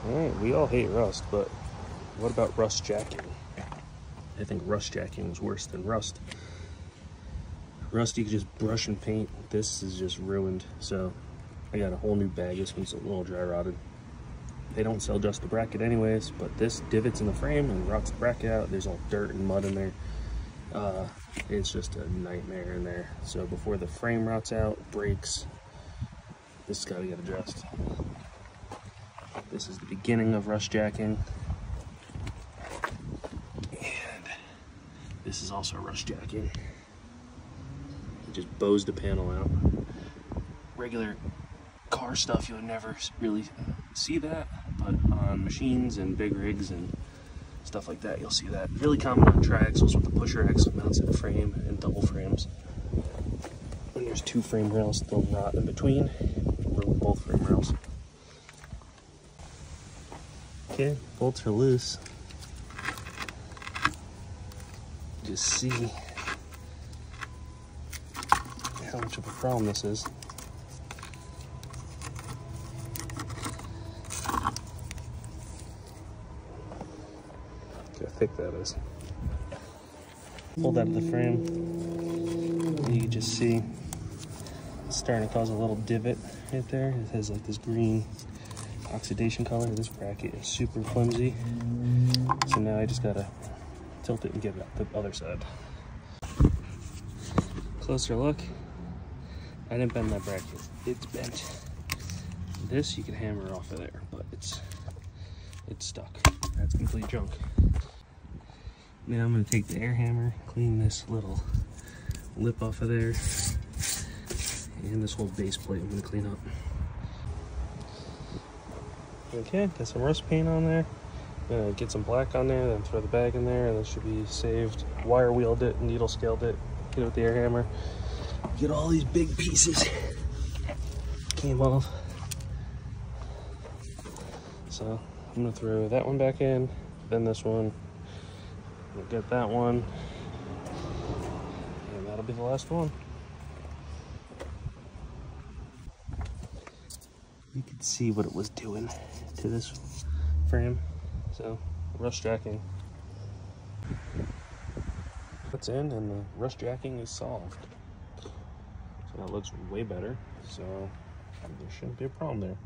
Alright, we all hate rust, but what about rust jacking? I think rust jacking is worse than rust. Rust you can just brush and paint. This is just ruined, so I got a whole new bag. This one's a little dry rotted. They don't sell just the bracket anyways, but this divots in the frame and rots the bracket out. There's all dirt and mud in there. It's just a nightmare in there. So before the frame rots out, breaks, this has got to get addressed. This is the beginning of rust jacking. And this is also rust jacking. It just bows the panel out. Regular car stuff, you would never really see that, but on machines and big rigs and stuff like that, you'll see that. Really common on triaxles with the pusher axle mounts in the frame and double frames. When there's two frame rails, they'll rot in between. Ruin both frame rails. Okay, bolts are loose. Just see how much of a problem this is. Look how thick that is. Pull that out of the frame. You can just see it's starting to cause a little divot right there. It has like this green oxidation color. This bracket is super flimsy. So now I just gotta tilt it and get it out the other side. Closer look. I didn't bend that bracket. It's bent. This you can hammer off of there, but it's stuck. That's complete junk. Now I'm gonna take the air hammer, clean this little lip off of there, and this whole base plate I'm gonna clean up. Okay, got some rust paint on there. Gonna get some black on there, then throw the bag in there, and that should be saved. Wire wheeled it, needle scaled it, hit it with the air hammer. Get all these big pieces came off. So I'm gonna throw that one back in, then this one. We'll get that one, and that'll be the last one. You can see what it was doing to this frame. So, rust jacking. That's in, and the rust jacking is solved. So that looks way better. So there shouldn't be a problem there.